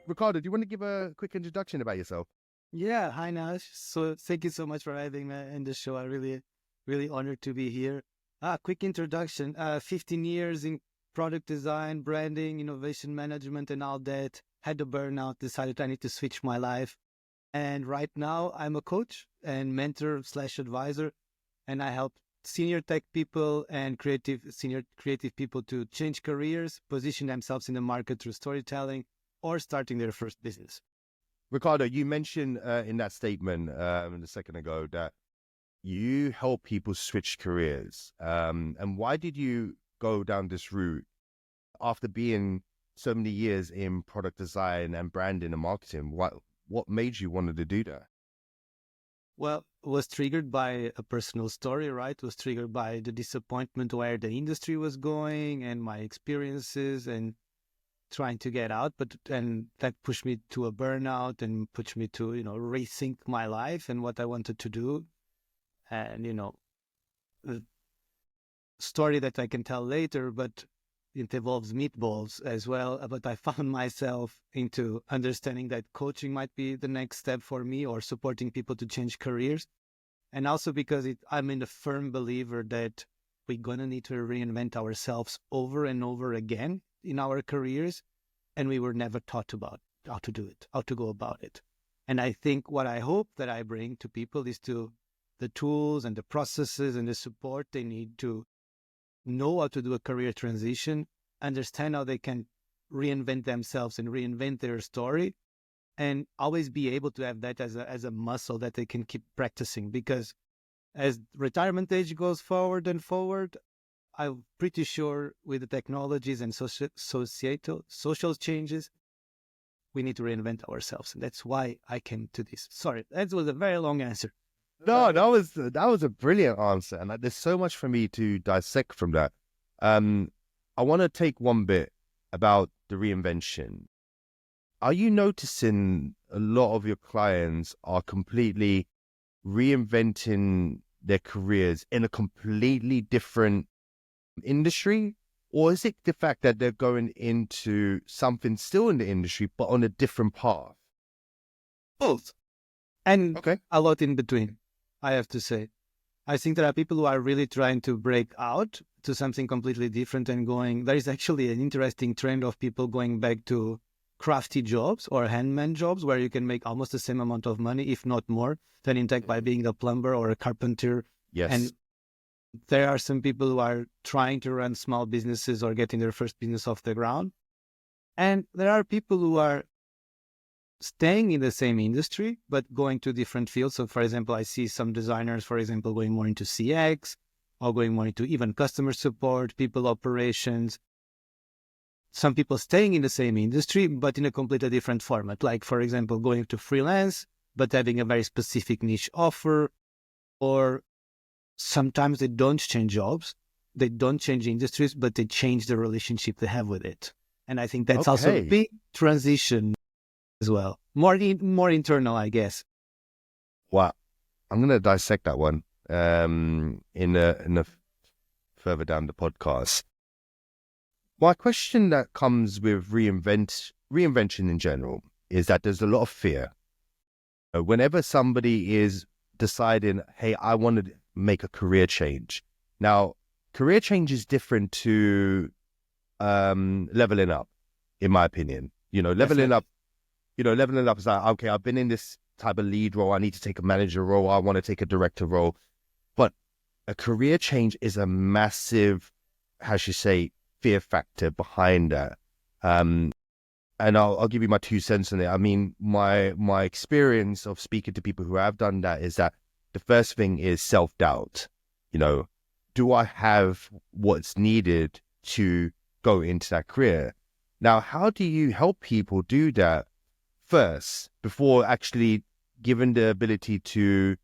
Ricardo, do you want to give a quick introduction about yourself? Yeah, hi Nash. So thank you so much for having me in the show. I really honored to be here. Quick introduction. 15 years in product design, branding, innovation management, and all that. Had a burnout, decided I need to switch my life. And right now I'm a coach and mentor slash advisor, and I help senior tech people and senior creative people to change careers, position themselves in the market through storytelling, or starting their first business. Ricardo, you mentioned in that statement a second ago that you help people switch careers. And why did you go down this route after being so many years in product design and branding and marketing? What made you wanted to do that? Well, was triggered by a personal story, right? Was triggered by the disappointment where the industry was going and my experiences and trying to get out. And that pushed me to a burnout and pushed me to, rethink my life and what I wanted to do. And, the story that I can tell later, but it involves meatballs as well. But I found myself into understanding that coaching might be the next step for me, or supporting people to change careers. And also because I'm in a firm believer that we're going to need to reinvent ourselves over and over again in our careers. And we were never taught about how to do it, how to go about it. And I think what I hope that I bring to people is to the tools and the processes and the support they need to know how to do a career transition, understand how they can reinvent themselves and reinvent their story, and always be able to have that as a muscle that they can keep practicing. Because as retirement age goes forward and forward, I'm pretty sure with the technologies and social changes, we need to reinvent ourselves. And that's why I came to this. Sorry, that was a very long answer. No, that was a brilliant answer, and there's so much for me to dissect from that. I want to take one bit about the reinvention. Are you noticing a lot of your clients are completely reinventing their careers in a completely different industry? Or is it the fact that they're going into something still in the industry, but on a different path? Both. And Okay. a lot in between, I have to say. I think there are people who are really trying to break out to something completely different and going. There is actually an interesting trend of people going back to crafty jobs or handman jobs where you can make almost the same amount of money, if not more, than in tech by being a plumber or a carpenter. Yes. And there are some people who are trying to run small businesses or getting their first business off the ground. And there are people who are staying in the same industry, but going to different fields. So, for example, I see some designers, for example, going more into CX or going more into even customer support, people operations. Some people staying in the same industry, but in a completely different format. Like, for example, going to freelance, but having a very specific niche offer. Or sometimes they don't change jobs, they don't change industries, but they change the relationship they have with it. And I think that's also a big transition as well. More internal, I guess. Wow. I'm going to dissect that one in a further down the podcast. My question that comes with reinvention in general is that there's a lot of fear. Whenever somebody is deciding, hey, I want to make a career change. Now, career change is different to leveling up, in my opinion. Leveling up is like, okay, I've been in this type of lead role. I need to take a manager role. I want to take a director role. But a career change is a massive, how should you say, fear factor behind that. And I'll give you my 2 cents on it. I mean, my experience of speaking to people who have done that is that the first thing is self-doubt. Do I have what's needed to go into that career? Now, how do you help people do that first before actually given the ability to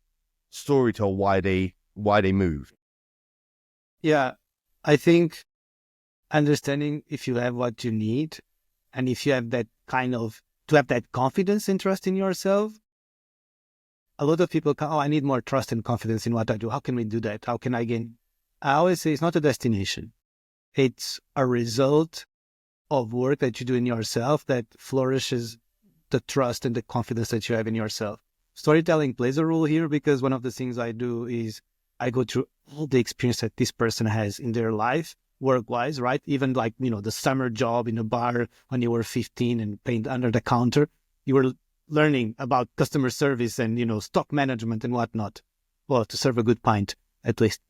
storytell why they move? Yeah, I think understanding if you have what you need and if you have that to have that confidence and trust in yourself. A lot of people I need more trust and confidence in what I do. How can we do that? How can I gain? I always say it's not a destination. It's a result of work that you do in yourself that flourishes the trust and the confidence that you have in yourself. Storytelling plays a role here because one of the things I do is I go through all the experience that this person has in their life, work-wise, right? Even like, the summer job in a bar when you were 15 and paid under the counter, you were learning about customer service and, stock management and whatnot. Well, to serve a good pint, at least.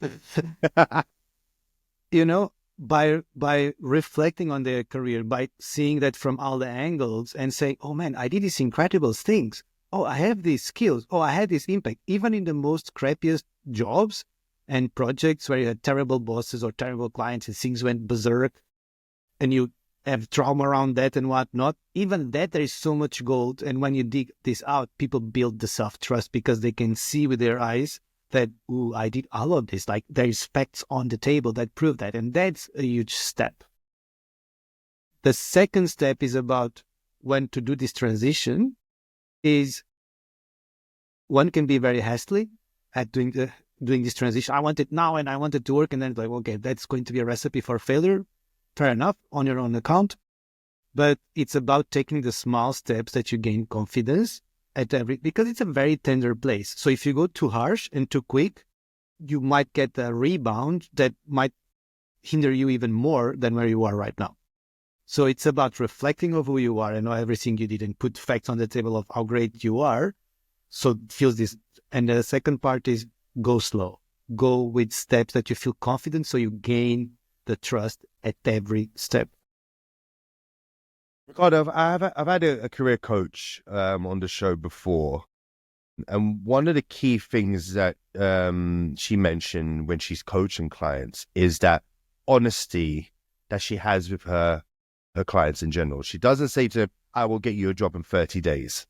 By reflecting on their career, by seeing that from all the angles and saying, oh man, I did these incredible things. Oh, I have these skills. Oh, I had this impact. Even in the most crappiest jobs and projects where you had terrible bosses or terrible clients and things went berserk and you have trauma around that and whatnot, even that there is so much gold. And when you dig this out, people build the self-trust because they can see with their eyes that, ooh, I did all of this. Like there is facts on the table that prove that. And that's a huge step. The second step is about when to do this transition is one can be very hastily at doing this transition. I want it now and I want it to work. And then it's like, okay, that's going to be a recipe for failure. Fair enough, on your own account. But it's about taking the small steps that you gain confidence because it's a very tender place. So if you go too harsh and too quick, you might get a rebound that might hinder you even more than where you are right now. So it's about reflecting on who you are and everything you did and put facts on the table of how great you are. So it feels this. And the second part is go slow. Go with steps that you feel confident so you gain the trust at every step. Ricardo, I've had a career coach on the show before. And one of the key things that she mentioned when she's coaching clients is that honesty that she has with her clients in general. She doesn't say to them, I will get you a job in 30 days.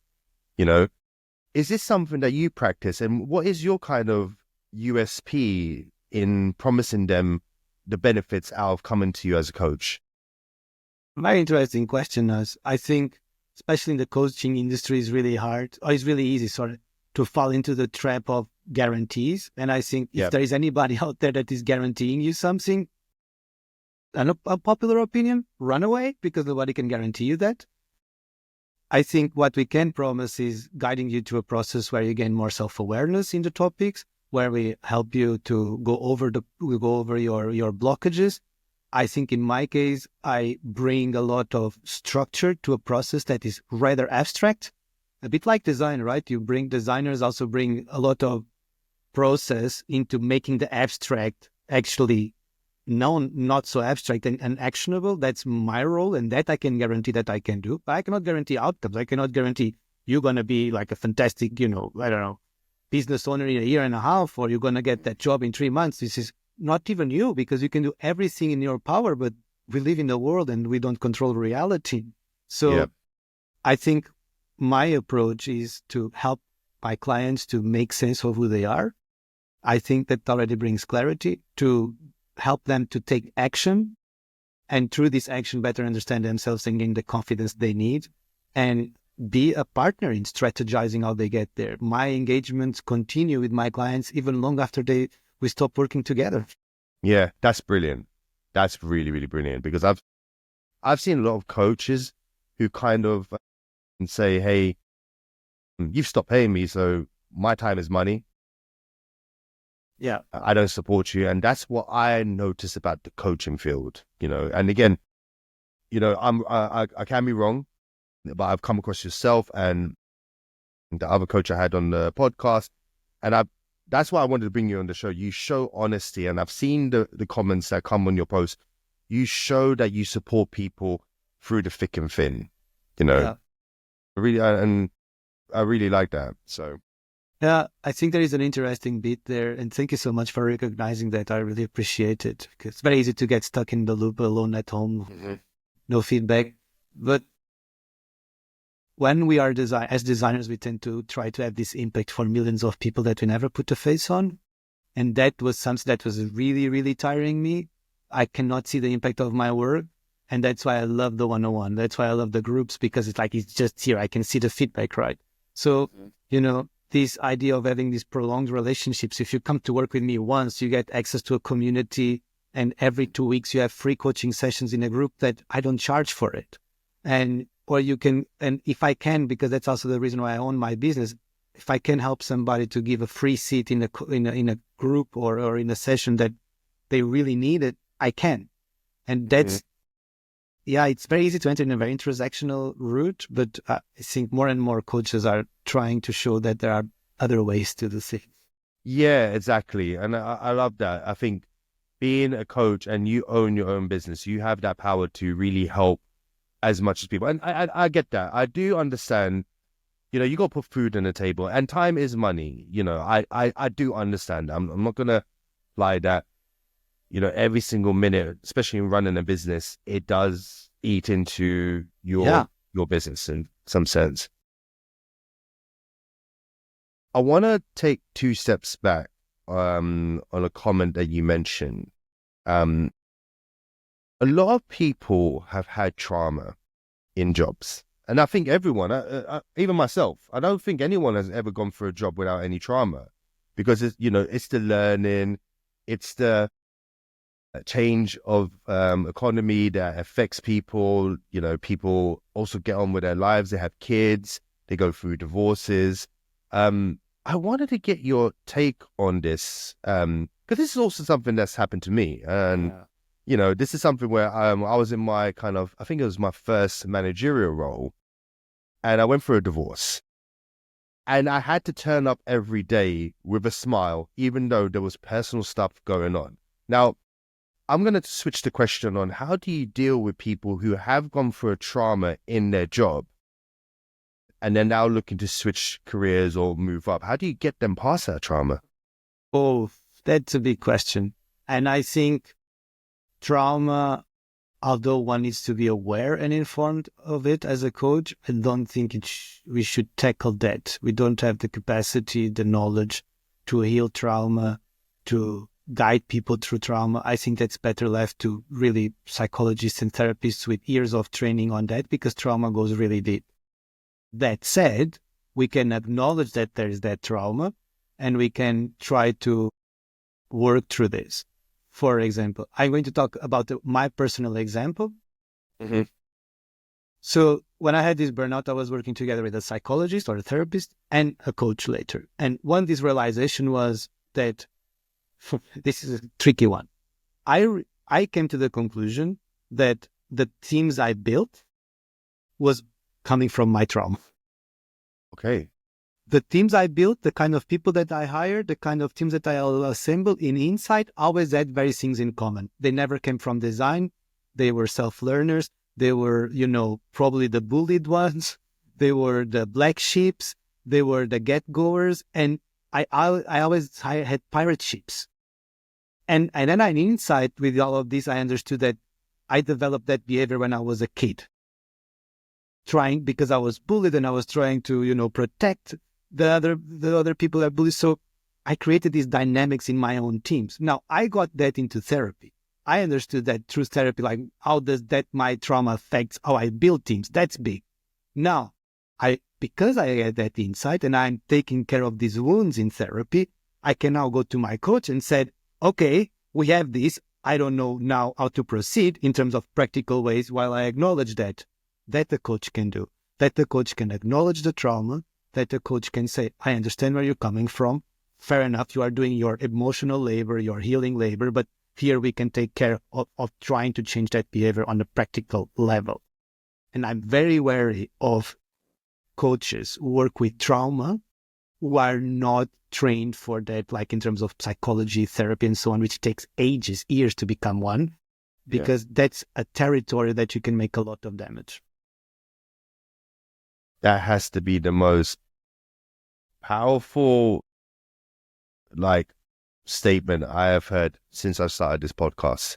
Is this something that you practice? And what is your kind of USP in promising them the benefits out of coming to you as a coach? Very interesting question, As I think, especially in the coaching industry, is really hard, or it's really easy, to fall into the trap of guarantees. And I think if there is anybody out there that is guaranteeing you something, an unpopular opinion, run away, because nobody can guarantee you that. I think what we can promise is guiding you to a process where you gain more self-awareness in the topics, where we help you to go over your blockages. I think in my case, I bring a lot of structure to a process that is rather abstract, a bit like design, right? Designers also bring a lot of process into making the abstract actually known, not so abstract and actionable. That's my role, and that I can guarantee that I can do. But I cannot guarantee outcomes. I cannot guarantee you're going to be like a fantastic, business owner in a year and a half, or you're going to get that job in 3 months. This is not even you, because you can do everything in your power, but we live in the world and we don't control reality. So I think my approach is to help my clients to make sense of who they are. I think that already brings clarity, to help them to take action, and through this action better understand themselves and gain the confidence they need, and be a partner in strategizing how they get there. My engagements continue with my clients even long after we stop working together. Yeah, that's brilliant. That's really, really brilliant, because I've seen a lot of coaches who kind of say, hey, you've stopped paying me, so my time is money. Yeah, I don't support you. And that's what I notice about the coaching field, and again, I can be wrong, but I've come across yourself and the other coach I had on the podcast, and that's why I wanted to bring you on the show. You show honesty, and I've seen the comments that come on your post. You show that you support people through the thick and thin, and I really like that. So yeah, I think there is an interesting bit there, and thank you so much for recognizing that. I really appreciate it, because it's very easy to get stuck in the loop alone at home, no feedback. But when we are as designers, we tend to try to have this impact for millions of people that we never put a face on. And that was something that was really, really tiring me. I cannot see the impact of my work. And that's why I love the one-on-one. That's why I love the groups, because it's just here. I can see the feedback, right? So, this idea of having these prolonged relationships, if you come to work with me once, you get access to a community and every 2 weeks you have free coaching sessions in a group that I don't charge for it. And or you can, and if I can, because that's also the reason why I own my business, if I can help somebody to give a free seat in a group or in a session that they really need it, I can. And that's, yeah, it's very easy to enter in a very transactional route, but I think more and more coaches are trying to show that there are other ways to do things. Yeah, exactly. And I love that. I think being a coach and you own your own business, you have that power to really help as much as people. And I get that. I do understand, you got to put food on the table and time is money. I do understand. I'm not going to lie that, every single minute, especially in running a business, it does eat into your business in some sense. I want to take 2 steps back on a comment that you mentioned. A lot of people have had trauma in jobs. And I think everyone, even myself, I don't think anyone has ever gone for a job without any trauma because it's the learning, it's the change of economy that affects people. People also get on with their lives. They have kids, they go through divorces. I wanted to get your take on this because this is also something that's happened to me. And, this is something where I was in my I think it was my first managerial role and I went through a divorce. And I had to turn up every day with a smile, even though there was personal stuff going on. Now, I'm going to switch the question on how do you deal with people who have gone through a trauma in their job and they're now looking to switch careers or move up? How do you get them past that trauma? Oh, that's a big question. And I think trauma, although one needs to be aware and informed of it as a coach, I don't think we should tackle that. We don't have the capacity, the knowledge to heal trauma, to guide people through trauma. I think that's better left to really psychologists and therapists with years of training on that because trauma goes really deep. That said, we can acknowledge that there is that trauma and we can try to work through this. For example, I'm going to talk about my personal example. Mm-hmm. So when I had this burnout, I was working together with a psychologist or a therapist and a coach later. And this realization was that this is a tricky one. I came to the conclusion that the teams I built was coming from my trauma. Okay. The teams I built, the kind of people that I hired, the kind of teams that I assembled in Insight always had very things in common. They never came from design. They were self-learners. They were, probably the bullied ones. They were the black sheeps. They were the get-goers. And I always had pirate ships. And then in Insight, with all of this, I understood that I developed that behavior when I was a kid. Because I was bullied and I was trying to, protect the other people that bullied. So I created these dynamics in my own teams. Now I got that into therapy. I understood that through therapy, like how does that my trauma affects how I build teams? That's big. Now because I had that insight and I'm taking care of these wounds in therapy, I can now go to my coach and said, okay, we have this. I don't know now how to proceed in terms of practical ways while I acknowledge that the coach can do, that the coach can acknowledge the trauma, that the coach can say, I understand where you're coming from. Fair enough, you are doing your emotional labor, your healing labor, but here we can take care of trying to change that behavior on a practical level. And I'm very wary of coaches who work with trauma who are not trained for that, like in terms of psychology, therapy, and so on, which takes ages, years to become one, because that's a territory that you can make a lot of damage. That has to be the most powerful, statement I have heard since I started this podcast.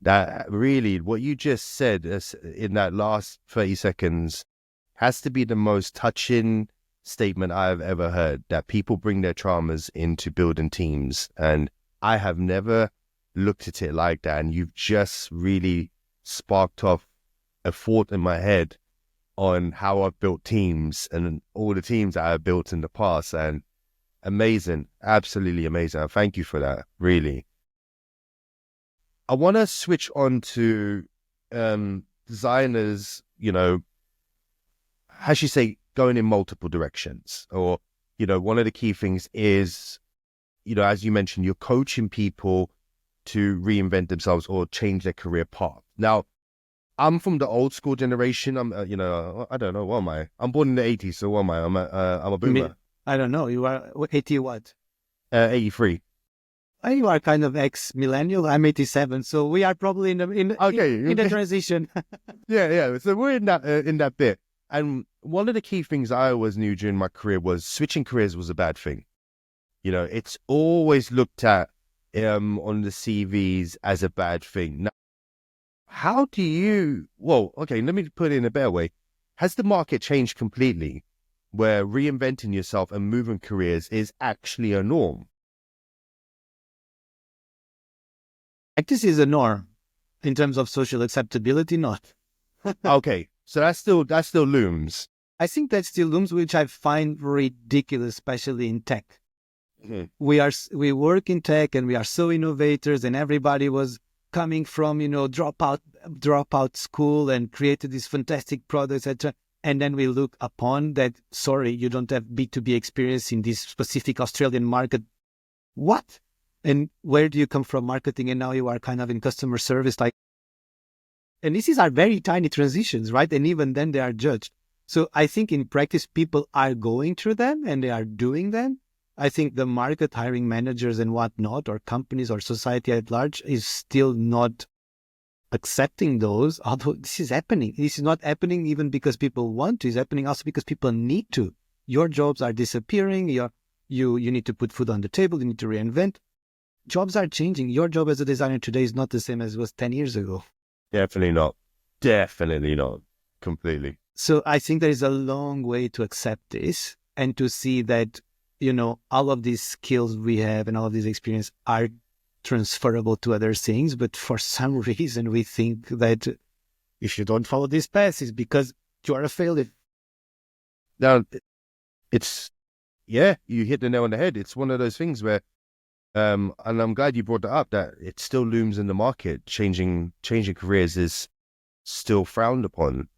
That really, what you just said in that last 30 seconds has to be the most touching statement I've ever heard, that people bring their traumas into building teams. And I have never looked at it like that. And you've just really sparked off a thought in my head on how I've built teams and all the teams that I've built in the past. And amazing, absolutely amazing. Thank you for that, really. I want to switch on to designers, how should you say, going in multiple directions. Or, one of the key things is, as you mentioned, you're coaching people to reinvent themselves or change their career path. Now, I'm from the old school generation. I'm, I don't know, what am I? I'm born in the 80s, so what am I? I'm a boomer. I don't know. You are 80 what? 83. You are kind of ex-millennial. I'm 87, so we are probably in the transition. Yeah. So we're in that bit. And one of the key things I always knew during my career was switching careers was a bad thing. It's always looked at on the CVs as a bad thing. Now, how do you? Well, okay, let me put it in a better way. Has the market changed completely, where reinventing yourself and moving careers is actually a norm? This is a norm in terms of social acceptability, not. Okay, so that still looms. I think that still looms, which I find ridiculous, especially in tech. Mm-hmm. We work in tech and we are so innovators, and everybody was coming from dropout school and created these fantastic products, etc. And then we look upon that. Sorry, you don't have B2B experience in this specific Australian market. What? And where do you come from marketing? And now you are kind of in customer service, and these are very tiny transitions, right? And even then they are judged. So I think in practice, people are going through them and they are doing them. I think the market, hiring managers and whatnot, or companies or society at large, is still not accepting those. Although this is happening. This is not happening even because people want to. It's happening also because people need to. Your jobs are disappearing. You need to put food on the table. You need to reinvent. Jobs are changing. Your job as a designer today is not the same as it was 10 years ago. Definitely not. Definitely not. Completely. So I think there is a long way to accept this and to see that, all of these skills we have and all of these experience are transferable to other things. But for some reason, we think that if you don't follow this path, it's because you are a failure. Now, you hit the nail on the head. It's one of those things where, and I'm glad you brought that up, that it still looms in the market. Changing careers is still frowned upon,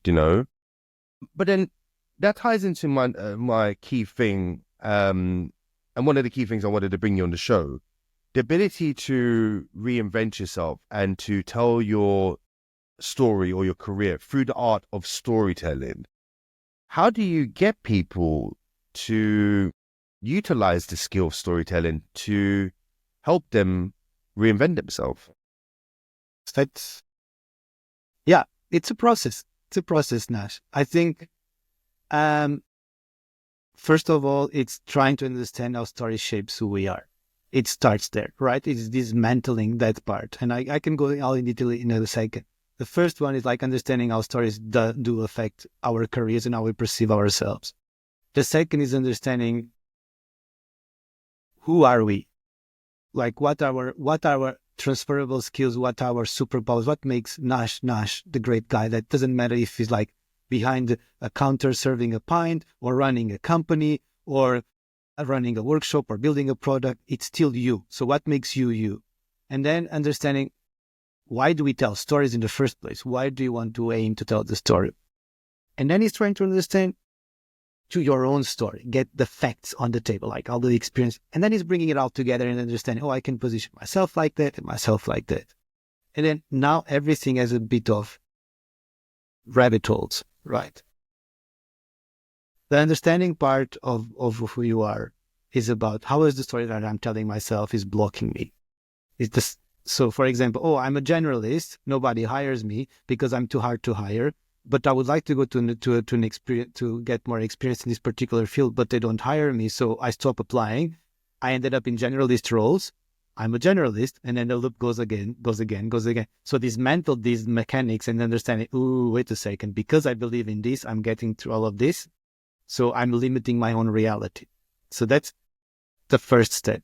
But then that ties into my key thing, and one of the key things I wanted to bring you on the show, the ability to reinvent yourself and to tell your story or your career through the art of storytelling. How do you get people to utilize the skill of storytelling to help them reinvent themselves? It's a process. It's a process, Nash. I think, first of all, it's trying to understand how story shapes who we are. It starts there, right? It's dismantling that part. And I can go all in detail in a second. The first one is understanding how stories do affect our careers and how we perceive ourselves. The second is understanding who are we? What our transferable skills, what our superpowers, what makes Nash the great guy. That doesn't matter if he's behind a counter serving a pint or running a company or running a workshop or building a product. It's still you. So what makes you you? And then understanding, why do we tell stories in the first place? Why do you want to aim to tell the story? And then he's trying to understand to your own story, get the facts on the table, all the experience. And then he's bringing it all together and understanding, I can position myself like that and myself like that. And then now everything has a bit of rabbit holes, right? The understanding part of who you are is about how is the story that I'm telling myself is blocking me. So for example, I'm a generalist. Nobody hires me because I'm too hard to hire. But I would like to go to an experience to get more experience in this particular field, but they don't hire me, so I stop applying. I ended up in generalist roles. I'm a generalist, and then the loop goes again. So dismantle these mechanics and understanding, wait a second, because I believe in this, I'm getting through all of this, so I'm limiting my own reality. So that's the first step.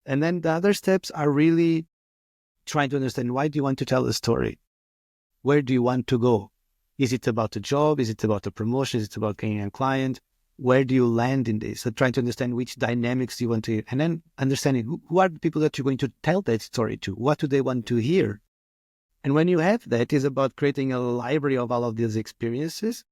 And then the other steps are really trying to understand, why do you want to tell a story? Where do you want to go? Is it about a job? Is it about a promotion? Is it about getting a client? where do you land in this? So trying to understand which dynamics you want to, and then understanding who are the people that you're going to tell that story to? What do they want to hear? And when you have that, it's about creating a library of all of these experiences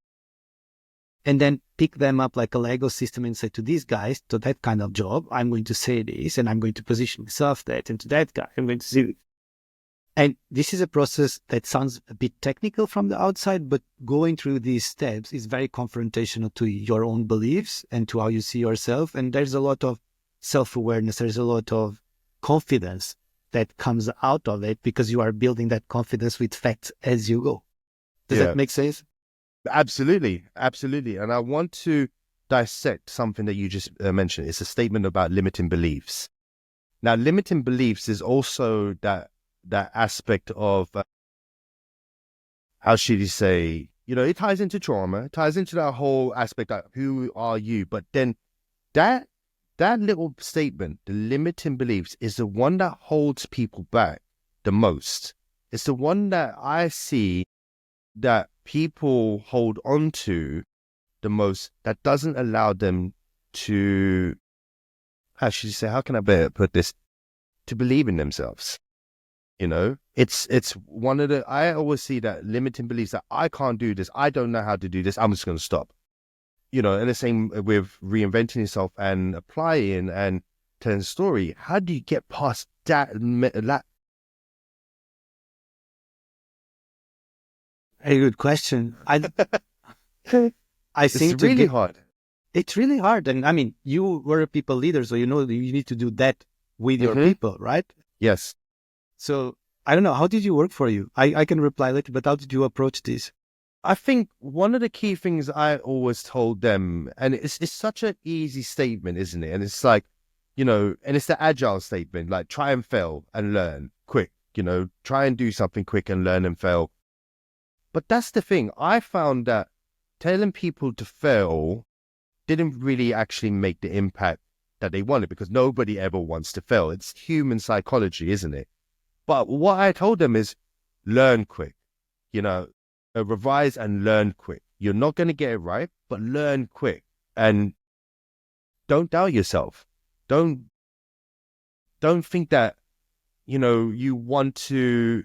and then pick them up like a Lego system and say to these guys, to that kind of job, I'm going to say this and I'm going to position myself that, and to that guy, I'm going to see. And this is a process that sounds a bit technical from the outside, but going through these steps is very confrontational to your own beliefs and to how you see yourself. And there's a lot of self-awareness. There's a lot of confidence that comes out of it because you are building that confidence with facts as you go. Does that make sense? Absolutely. Absolutely. And I want to dissect something that you just mentioned. It's a statement about limiting beliefs. Now, limiting beliefs is also that aspect of, how should you say, it ties into trauma, it ties into that whole aspect of who are you. But then that little statement, the limiting beliefs, is the one that holds people back the most. It's the one that I see that people hold on to the most, that doesn't allow them to, how should you say, how can I better put this, to believe in themselves. It's one of the, I always see that limiting beliefs that I can't do this, I don't know how to do this, I'm just going to stop. And the same with reinventing yourself and applying and telling a story. How do you get past that? A good question. I It's think really hard. It's really hard. And I mean, you were a people leader, so you need to do that with your people, right? Yes. So I don't know. How did you work for you? I can reply later, but how did you approach this? I think one of the key things I always told them, and it's such an easy statement, isn't it? And it's like, and it's the agile statement, like try and fail and learn quick, try and do something quick and learn and fail. But that's the thing. I found that telling people to fail didn't really actually make the impact that they wanted, because nobody ever wants to fail. It's human psychology, isn't it? But what I told them is learn quick, revise and learn quick. You're not going to get it right, but learn quick, and don't doubt yourself. Don't think that, you want to,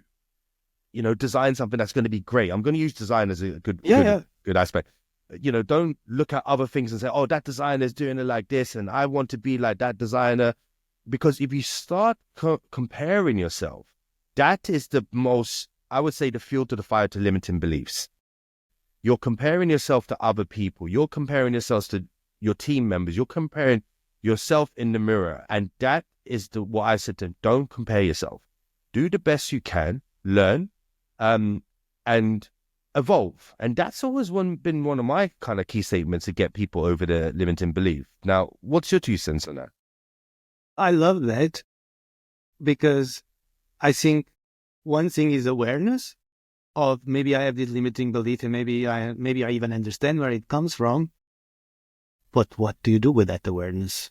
design something that's going to be great. I'm going to use design as a good aspect. Don't look at other things and say, oh, that designer is doing it like this, and I want to be like that designer. Because if you start comparing yourself, that is the most, I would say, the fuel to the fire to limiting beliefs. You're comparing yourself to other people. You're comparing yourselves to your team members. You're comparing yourself in the mirror. And that is what I said to them. Don't compare yourself. Do the best you can, learn, and evolve. And that's always been one of my kind of key statements to get people over the limiting belief. Now, what's your 2 cents on that? I love that, because I think one thing is awareness of maybe I have this limiting belief and maybe I even understand where it comes from. But what do you do with that awareness?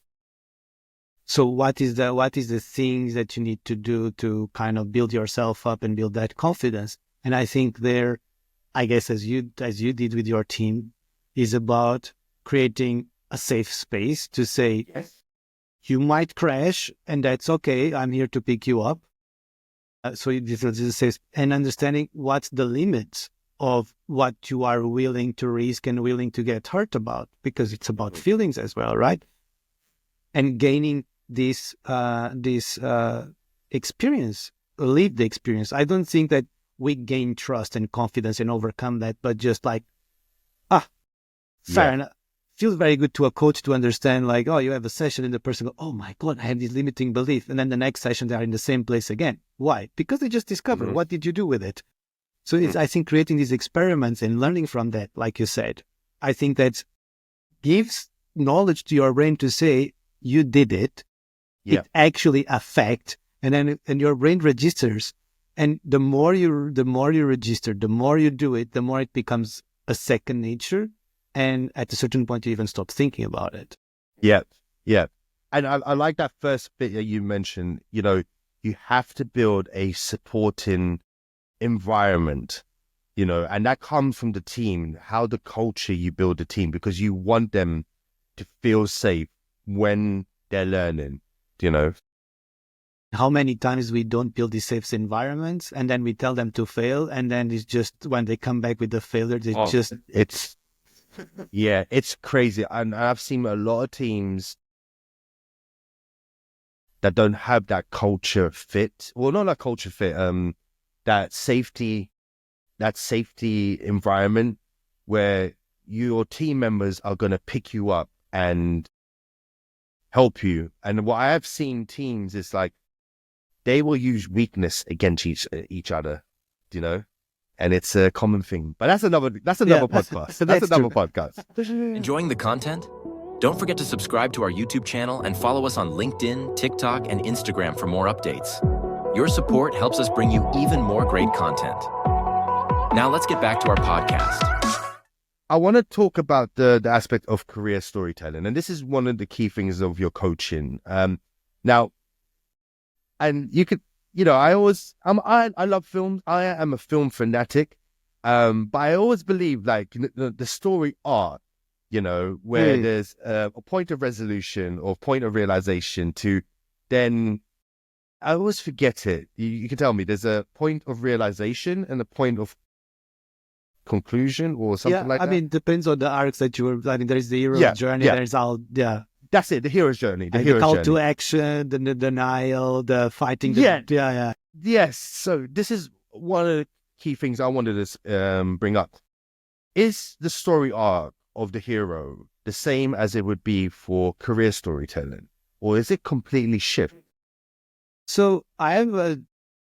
So what is the things that you need to do to kind of build yourself up and build that confidence? And I think there, I guess as you did with your team, is about creating a safe space to say, yes, you might crash and that's okay. I'm here to pick you up. So this is safe, and understanding what's the limits of what you are willing to risk and willing to get hurt about, because it's about feelings as well, right? And gaining this experience, live the experience. I don't think that we gain trust and confidence and overcome that, but just like, fair enough. Feels very good to a coach to understand, like, oh, you have a session and the person goes, oh my God, I have this limiting belief. And then the next session, they are in the same place again. Why? Because they just discovered, what did you do with it? So it's, I think, creating these experiments and learning from that, like you said, I think that gives knowledge to your brain to say, you did it. Yeah. It actually affects, and your brain registers. And the more you register, the more you do it, the more it becomes a second nature. And at a certain point, you even stop thinking about it. Yeah. And I like that first bit that you mentioned. You have to build a supporting environment, and that comes from the team, how the culture you build a team, because you want them to feel safe when they're learning, you know? How many times we don't build these safe environments and then we tell them to fail, and then it's just when they come back with the failure, it's crazy. And I've seen a lot of teams that don't have that culture fit. Well, not that culture fit, that safety environment where your team members are going to pick you up and help you. And what I have seen teams is like, they will use weakness against each other, you know, and it's a common thing. But that's another podcast. That's another podcast. Enjoying the content? Don't forget to subscribe to our YouTube channel and follow us on LinkedIn, TikTok, and Instagram for more updates. Your support helps us bring you even more great content. Now let's get back to our podcast. I want to talk about the aspect of career storytelling, and this is one of the key things of your coaching. Now, and you could, you know, I love films. I am a film fanatic, but I always believe like the story arc, you know, where there's a point of resolution or point of realization to then, I always forget it. You can tell me there's a point of realization and a point of conclusion or something like that. I mean, depends on the arcs that you were. I mean, there's the hero's journey. There's all, That's it, the hero's journey. The call to action, the denial, the fighting. Yes. So this is one of the key things I wanted to bring up. Is the story arc of the hero the same as it would be for career storytelling? Or is it completely shift? So I have an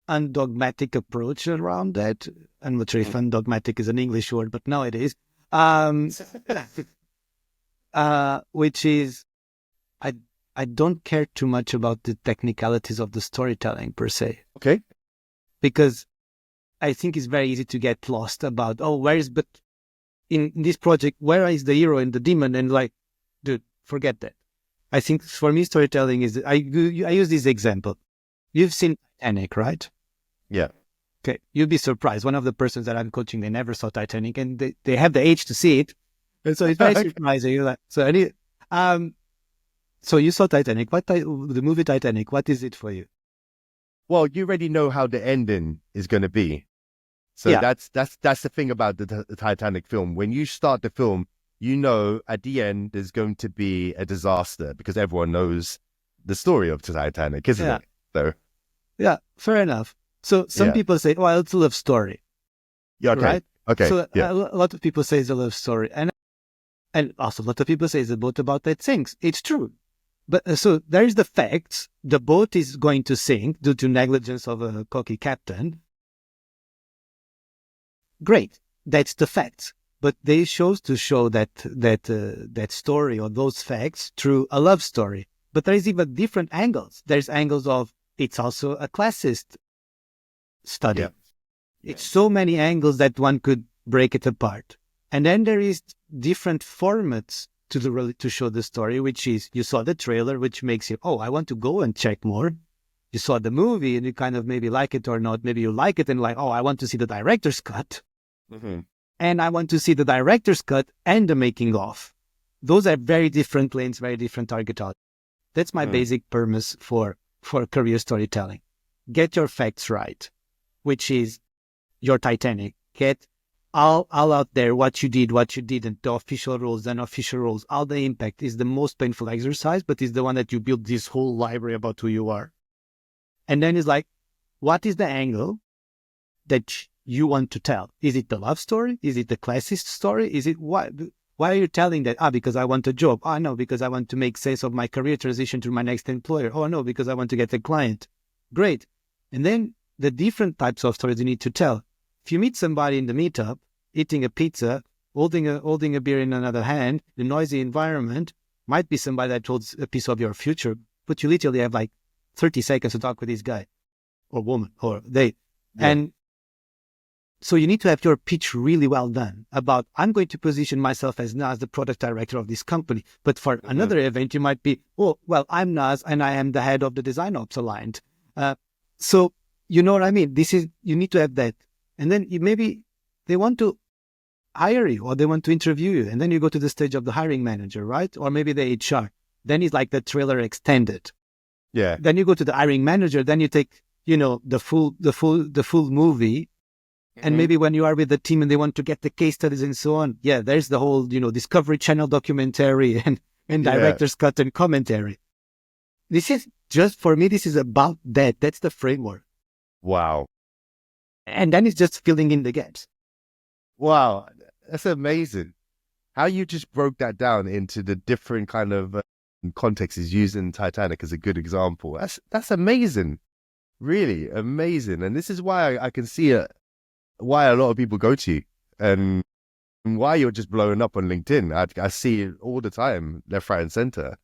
undogmatic approach around that. I'm not sure if undogmatic is an English word, but now it is. Which is, I don't care too much about the technicalities of the storytelling per se. Okay. Because I think it's very easy to get lost about, but in this project, where is the hero and the demon? And like, dude, forget that. I think for me, storytelling is, I use this example. You've seen Titanic, right? Yeah. Okay. You'd be surprised. One of the persons that I'm coaching, they never saw Titanic and they have the age to see it. And so it's very surprising. You're like, so you saw Titanic. The movie Titanic, what is it for you? Well, you already know how the ending is going to be. So that's the thing about the Titanic film. When you start the film, you know at the end there's going to be a disaster because everyone knows the story of the Titanic, isn't it? So yeah, fair enough. So some people say, well, it's a love story. Yeah, okay. Right? Okay. So a lot of people say it's a love story. And also a lot of people say it's a boat about that sinks. It's true. But so there's the facts. The boat is going to sink due to negligence of a cocky captain. Great. That's the facts. But they chose to show that story or those facts through a love story. But there's even different angles. There's angles of it's also a classist study. Yeah. It's so many angles that one could break it apart. And then there is different formats to show the story, which is you saw the trailer, which makes you, I want to go and check more. You saw the movie and you kind of maybe like it or not. Maybe you like it and like, I want to see the director's cut. Mm-hmm. And I want to see the director's cut and the making of. Those are very different lanes, very different target audience. That's my basic premise for career storytelling. Get your facts right, which is your Titanic. Get all out there what you did, what you didn't, the official rules, the unofficial rules, all the impact is the most painful exercise, but is the one that you build this whole library about who you are. And then it's like, what is the angle that you want to tell? Is it the love story? Is it the classist story? Is it why are you telling that? Because I want a job. No, because I want to make sense of my career transition to my next employer. No, because I want to get a client. Great. And then the different types of stories you need to tell. If you meet somebody in the meetup, eating a pizza, holding a beer in another hand, the noisy environment might be somebody that holds a piece of your future, but you literally have like 30 seconds to talk with this guy or woman or they. Yeah. And so you need to have your pitch really well done about, I'm going to position myself as Nas, the product director of this company. But for another event, you might be, I'm Nas and I am the head of the design ops aligned. So you know what I mean? You need to have that. And then maybe they want to hire you or they want to interview you. And then you go to the stage of the hiring manager, right? Or maybe the HR. Then it's like the trailer extended. Yeah. Then you go to the hiring manager. Then you take, the full movie. And maybe when you are with the team and they want to get the case studies and so on, there's the whole, Discovery Channel documentary and director's cut and commentary. This is just, for me, this is about that. That's the framework. Wow. And then it's just filling in the gaps. Wow. That's amazing. How you just broke that down into the different kind of contexts using Titanic as a good example. That's amazing. Really amazing. And this is why I can see it, why a lot of people go to you and why you're just blowing up on LinkedIn. I see it all the time, left, right, and center.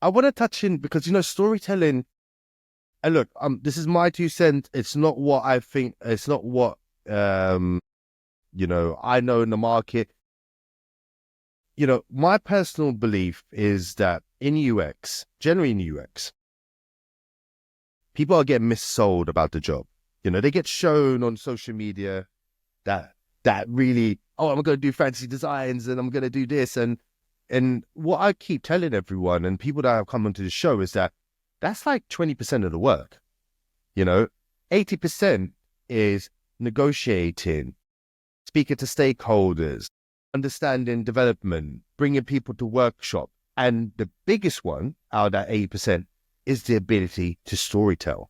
I want to touch in because, storytelling, and look, this is my 2 cents. It's not what I think, it's not what, I know in the market. My personal belief is that in UX, generally in UX, people are getting missold about the job. They get shown on social media that really, I'm going to do fancy designs and I'm going to do this. And what I keep telling everyone and people that have come onto the show is that that's like 20% of the work. 80% is negotiating, speaking to stakeholders, understanding development, bringing people to workshop. And the biggest one out of that 80% is the ability to storytell.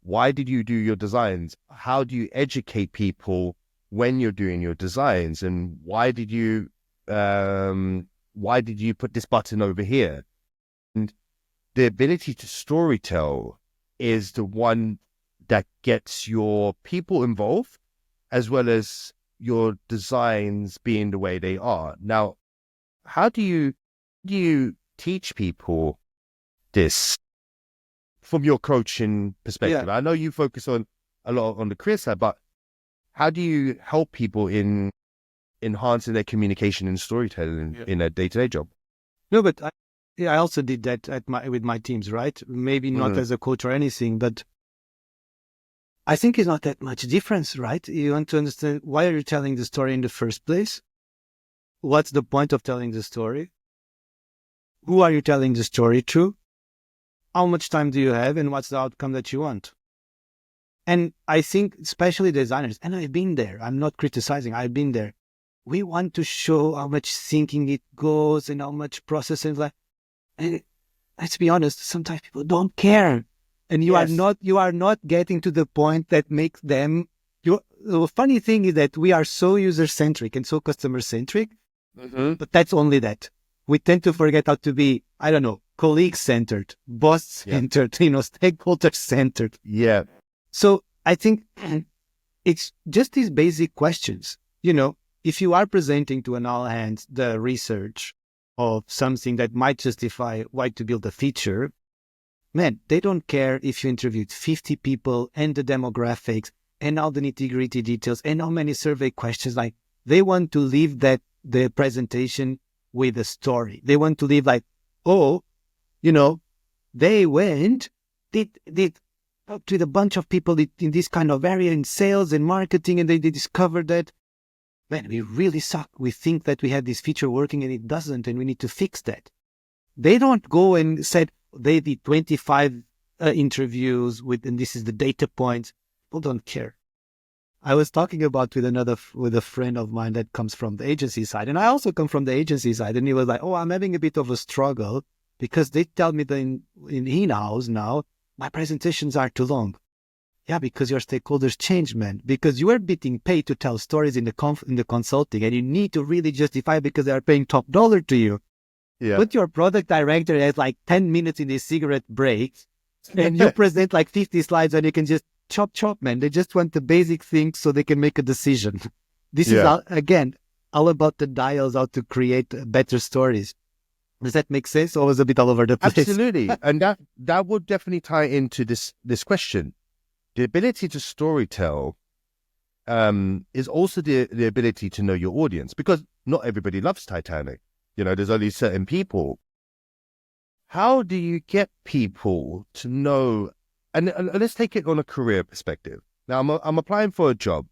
Why did you do your designs? How do you educate people when you're doing your designs? And why did you put this button over here? And the ability to storytell is the one that gets your people involved, as well as your designs being the way they are. Now, how do you teach people this from your coaching perspective? I know you focus on a lot on the career side, but how do you help people in enhancing their communication and storytelling in a day-to-day job? No, but I also did that with my teams, right? Maybe not as a coach or anything, but I think it's not that much difference, right? You want to understand, why are you telling the story in the first place? What's the point of telling the story? Who are you telling the story to? How much time do you have, and what's the outcome that you want? And I think especially designers, and I've been there, I'm not criticizing, I've been there. We want to show how much thinking it goes and how much processing. And let's be honest, sometimes people don't care. And you are not getting to the point that makes them. The funny thing is that we are so user-centric and so customer-centric, but that's only that. We tend to forget how to be, colleague-centered, boss-centered, stakeholder-centered. Yeah. So I think it's just these basic questions. If you are presenting to an all hands the research of something that might justify why to build a feature, man, they don't care if you interviewed 50 people and the demographics and all the nitty-gritty details and how many survey questions. Like, they want to leave the presentation with a story. They want to leave like, they went, did talked with a bunch of people in this kind of area in sales and marketing, and they discovered that, man, we really suck. We think that we had this feature working and it doesn't, and we need to fix that. They don't go and said they did 25 interviews and this is the data points. People don't care. I was talking about with a friend of mine that comes from the agency side, and I also come from the agency side, and he was like, I'm having a bit of a struggle because they tell me that in in-house now, my presentations are too long. Yeah, because your stakeholders change, man. Because you are getting paid to tell stories in the consulting, and you need to really justify because they are paying top dollar to you. Yeah. But your product director has like 10 minutes in his cigarette break, and you present like 50 slides, and you can just chop, man. They just want the basic things so they can make a decision. This is, again, all about the dials, how to create better stories. Does that make sense? Or was a bit all over the place? Absolutely. And that would definitely tie into this question. The ability to storytell is also the ability to know your audience, because not everybody loves Titanic. There's only certain people. How do you get people to know? And let's take it on a career perspective. Now, I'm applying for a job,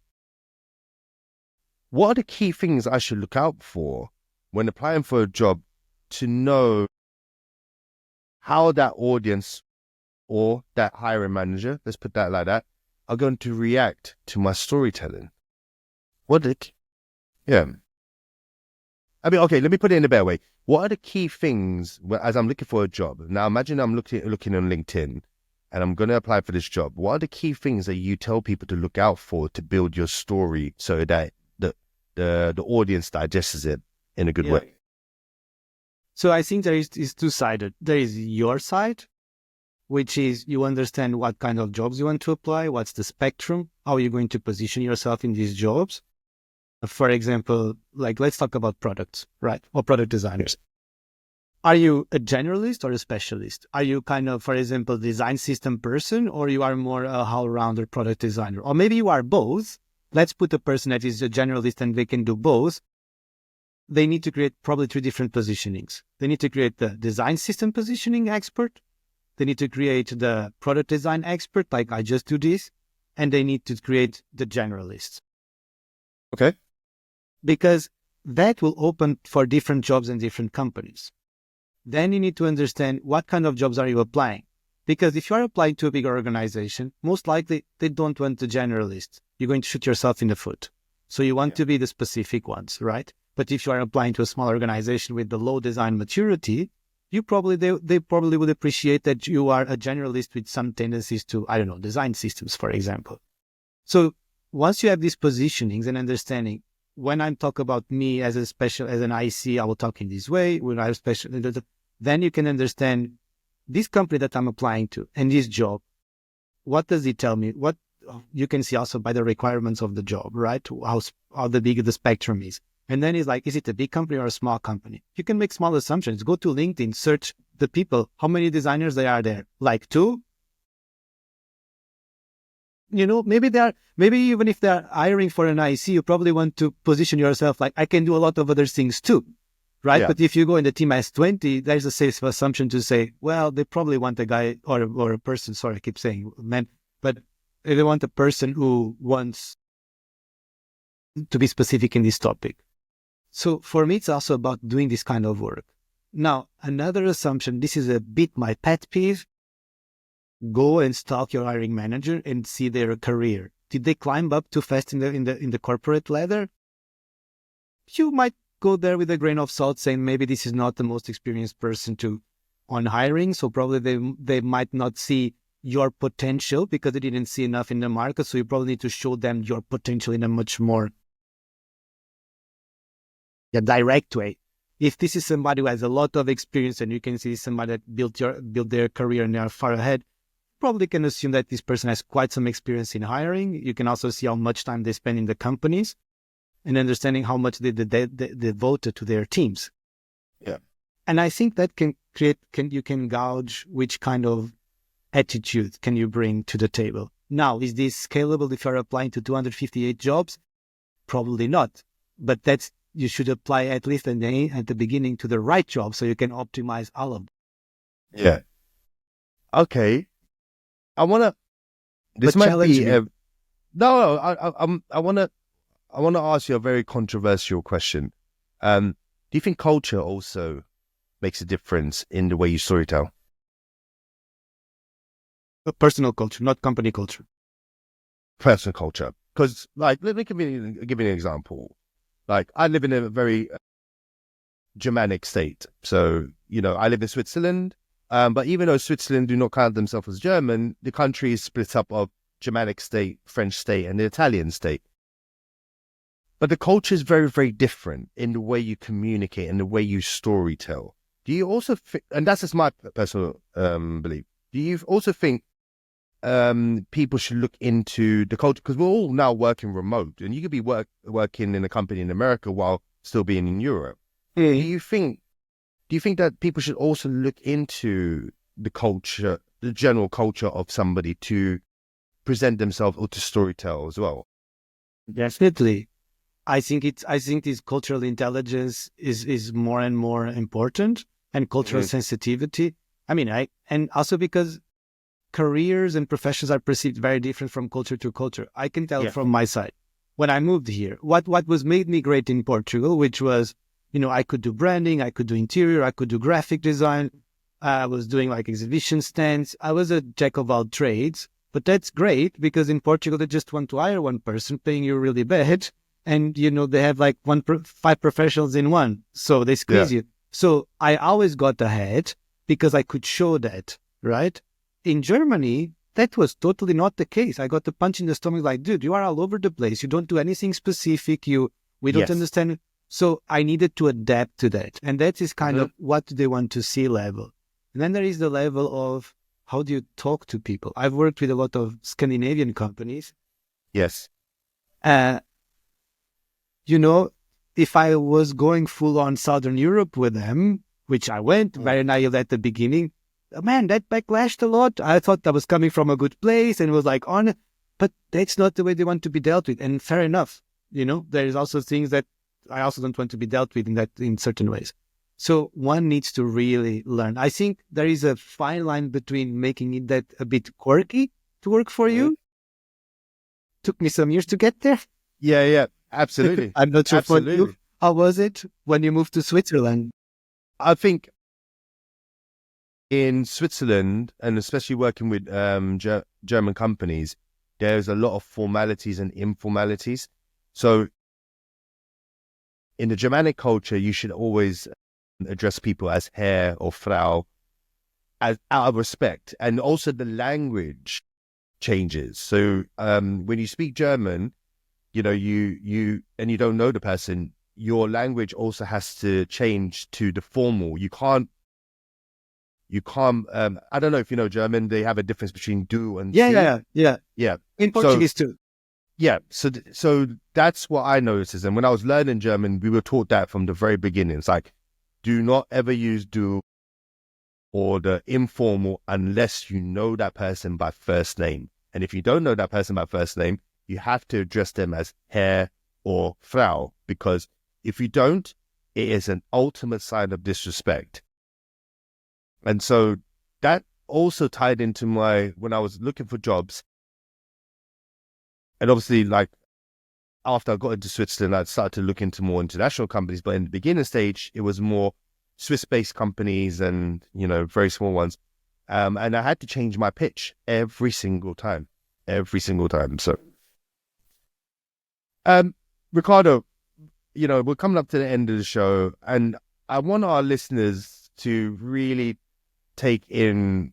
what are the key things I should look out for when applying for a job to know how that audience or that hiring manager, let's put that like that, are going to react to my storytelling? Yeah. I mean, okay, let me put it in a better way. What are the key things as I'm looking for a job? Now, imagine I'm looking on LinkedIn and I'm going to apply for this job. What are the key things that you tell people to look out for to build your story so that the audience digests it in a good way? So I think there is two-sided. There is your side, which is you understand what kind of jobs you want to apply, what's the spectrum, how are you going to position yourself in these jobs. For example, like let's talk about products, right? Or product designers. Are you a generalist or a specialist? Are you kind of, for example, design system person, or you are more a all-rounder product designer? Or maybe you are both. Let's put a person that is a generalist and they can do both. They need to create probably three different positionings. They need to create the design system positioning expert. They need to create the product design expert, like I just do this. And they need to create the generalist. Okay. Because that will open for different jobs in different companies. Then you need to understand what kind of jobs are you applying. Because if you are applying to a big organization, most likely they don't want the generalist. You're going to shoot yourself in the foot. So you want to be the specific ones, right? But if you are applying to a small organization with the low design maturity, they probably would appreciate that you are a generalist with some tendencies to, I don't know, design systems, for example. So once you have these positionings and understanding, when I talk about me as an IC, I will talk in this way. When I'm special, then you can understand this company that I'm applying to and this job. What does it tell me? What you can see also by the requirements of the job, right? How the big the spectrum is. And then it's like, is it a big company or a small company? You can make small assumptions. Go to LinkedIn, search the people. How many designers there are there? Like 2? Maybe even if they're hiring for an IC, you probably want to position yourself like, I can do a lot of other things too, right? Yeah. But if you go in the team as 20, there's a safe assumption to say, well, they probably want a guy or a person, sorry, I keep saying men, but they want a person who wants to be specific in this topic. So for me, it's also about doing this kind of work. Now, another assumption, this is a bit my pet peeve. Go and stalk your hiring manager and see their career. Did they climb up too fast in the corporate ladder? You might go there with a grain of salt, saying maybe this is not the most experienced person on hiring, so probably they might not see your potential because they didn't see enough in the market. So you probably need to show them your potential in a much more direct way. If this is somebody who has a lot of experience and you can see somebody that built their career and they are far ahead, probably can assume that this person has quite some experience in hiring. You can also see how much time they spend in the companies and understanding how much they devoted to their teams. Yeah. And I think that you can gauge which kind of attitude can you bring to the table. Now, is this scalable if you're applying to 258 jobs? Probably not. But you should apply at least at the beginning to the right job so you can optimize all of them. Yeah. Okay. I want to. This might be no. I want to ask you a very controversial question. Do you think culture also makes a difference in the way you storytell? Personal culture, not company culture. Personal culture, because let me give you an example. I live in a very Germanic state, so I live in Switzerland. But even though Switzerland do not count themselves as German, the country is split up of Germanic state, French state, and the Italian state. But the culture is very, very different in the way you communicate and the way you storytell. Do you also think, and that's just my personal belief, do you also think people should look into the culture? Because we're all now working remote, and you could be working in a company in America while still being in Europe. Mm. Do you think that people should also look into the culture, the general culture of somebody to present themselves or to storytell as well? Definitely. I think this cultural intelligence is more and more important, and cultural sensitivity. I mean, and also because careers and professions are perceived very different from culture to culture. I can tell from my side. when I moved here. What was made me great in Portugal, which was, I could do branding, I could do interior, I could do graphic design. I was doing like exhibition stands. I was a jack of all trades, but that's great because in Portugal, they just want to hire one person paying you really bad. And, they have like 5 professionals in one. So they squeeze you. So I always got ahead because I could show that, right? In Germany, that was totally not the case. I got the punch in the stomach like, dude, you are all over the place. You don't do anything specific. We don't understand. So I needed to adapt to that. And that is kind of what do they want to see level. And then there is the level of how do you talk to people? I've worked with a lot of Scandinavian companies. Yes. If I was going full on Southern Europe with them, which I went very naive at the beginning, man, that backlashed a lot. I thought I was coming from a good place and was like on it, but that's not the way they want to be dealt with. And fair enough, there is also things that I also don't want to be dealt with in certain ways. So one needs to really learn. I think there is a fine line between making it that a bit quirky to work for you. Took me some years to get there. Yeah, absolutely. I'm not sure for you. How was it when you moved to Switzerland? I think in Switzerland, and especially working with German companies, there's a lot of formalities and informalities. So in the Germanic culture, you should always address people as Herr or Frau, out of respect. And also the language changes. So when you speak German, you don't know the person, your language also has to change to the formal. You can't, I don't know if you know German, they have a difference between du and sie. Yeah. In Portuguese too. Yeah. So that's what I noticed. And when I was learning German, we were taught that from the very beginning. It's like, do not ever use du or the informal unless you know that person by first name. And if you don't know that person by first name, you have to address them as Herr or Frau, because if you don't, it is an ultimate sign of disrespect. And so that also tied into when I was looking for jobs. And obviously, like, after I got into Switzerland, I started to look into more international companies. But in the beginning stage, it was more Swiss-based companies and, very small ones. And I had to change my pitch every single time. So, Ricardo, we're coming up to the end of the show, and I want our listeners to really take in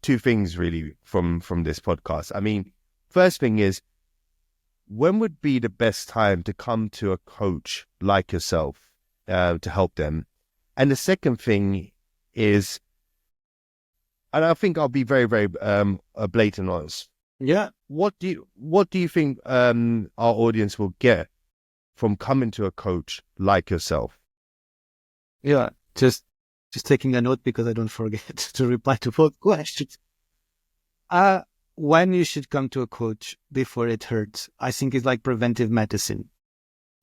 2 things really from this podcast. I mean, first thing is, when would be the best time to come to a coach like yourself to help them? And the second thing is, and I think I'll be very, very blatant honest. Yeah. What do you think our audience will get from coming to a coach like yourself? Yeah, just taking a note because I don't forget to reply to both questions. When you should come to a coach before it hurts, I think it's like preventive medicine.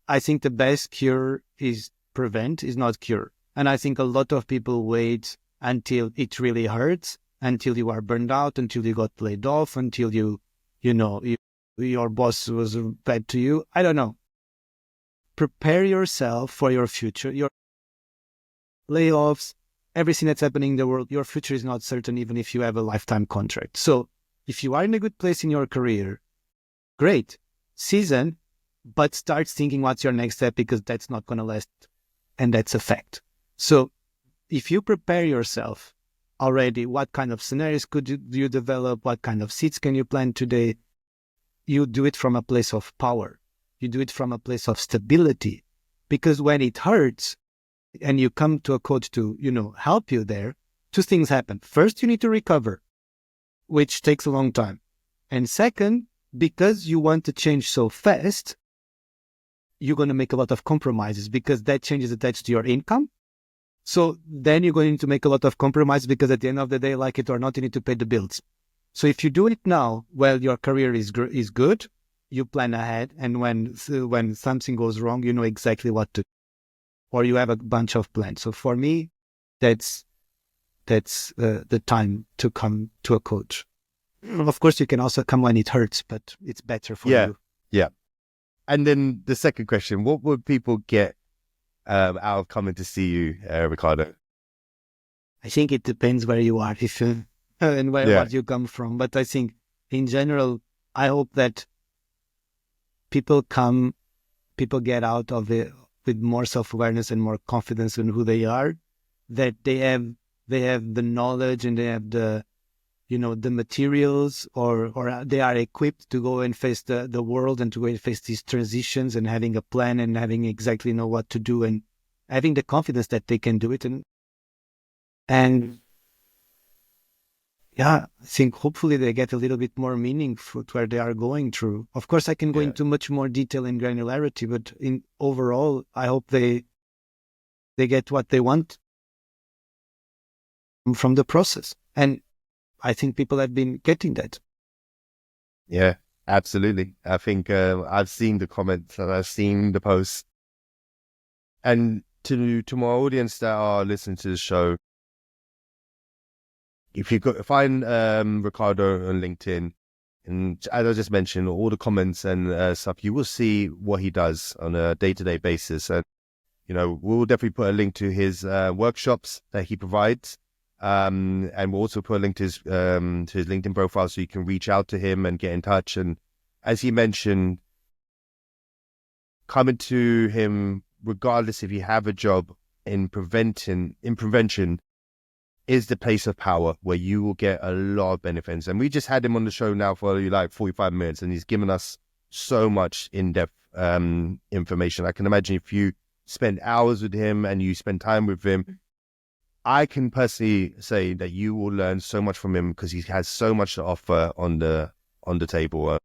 I think the best cure is prevent, is not cure. And I think a lot of people wait until it really hurts, until you are burned out, until you got laid off, until your boss was bad to you. I don't know. Prepare yourself for your future. Your layoffs, everything that's happening in the world, your future is not certain even if you have a lifetime contract. So if you are in a good place in your career, great, season, but start thinking what's your next step, because that's not going to last, and that's a fact. So if you prepare yourself already, what kind of scenarios could you develop? What kind of seats can you plan today? You do it from a place of power. You do it from a place of stability, because when it hurts and you come to a coach to, help you there, 2 things happen. First, you need to recover, which takes a long time. And second, because you want to change so fast, you're going to make a lot of compromises because that change is attached to your income. So then you're going to make a lot of compromises because at the end of the day, like it or not, you need to pay the bills. So if you do it now while your career is good, you plan ahead. And when something goes wrong, you know exactly what to do, or you have a bunch of plans. So for me, that's the time to come to a coach. Of course, you can also come when it hurts, but it's better for you. Yeah. And then the second question, what would people get out of coming to see you, Ricardo? I think it depends where you are, if you, and where you come from. But I think in general, I hope that people get out of it with more self-awareness and more confidence in who they are, that they have the knowledge and they have the materials, or they are equipped to go and face the world and to go and face these transitions, and having a plan and having exactly know what to do, and having the confidence that they can do it. And yeah, I think hopefully they get a little bit more meaningful to where they are going through. Of course, I can go into much more detail and granularity, but in overall, I hope they get what they want from the process. And I think people have been getting that. Yeah, absolutely. I think I've seen the comments and I've seen the posts. And to my audience that are listening to the show, if you go find Ricardo on LinkedIn, and as I just mentioned, all the comments and stuff, you will see what he does on a day-to-day basis. And we'll definitely put a link to his workshops that he provides, and we'll also put a link to his LinkedIn profile so you can reach out to him and get in touch. And as he mentioned, coming to him, regardless if you have a job in prevention, is the place of power where you will get a lot of benefits. And we just had him on the show now for like 45 minutes, and he's given us so much in-depth information. I can imagine if you spend hours with him and you spend time with him, I can personally say that you will learn so much from him because he has so much to offer on the table.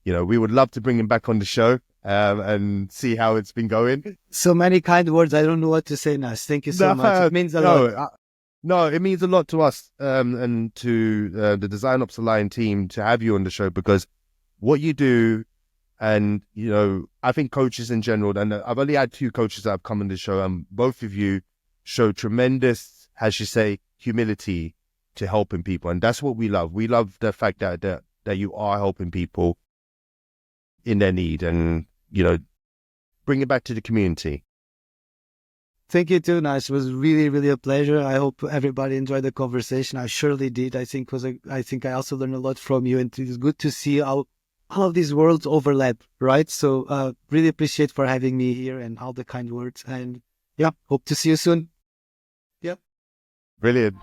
We would love to bring him back on the show and see how it's been going. So many kind words. I don't know what to say now. Thank you so much. It means a lot. No, it means a lot to us and to the Design Ops Aligned team to have you on the show, because what you do, and I think coaches in general, and I've only had 2 coaches that have come on the show, and both of you show tremendous, as you say, humility to helping people, and that's what we love. We love the fact that you are helping people in their need, and bring it back to the community. Thank you too, Nash. It was really, really a pleasure. I hope everybody enjoyed the conversation. I surely did. I think I also learned a lot from you, and it's good to see how all of these worlds overlap, right? So really appreciate for having me here and all the kind words. And yeah, hope to see you soon. Yeah. Brilliant.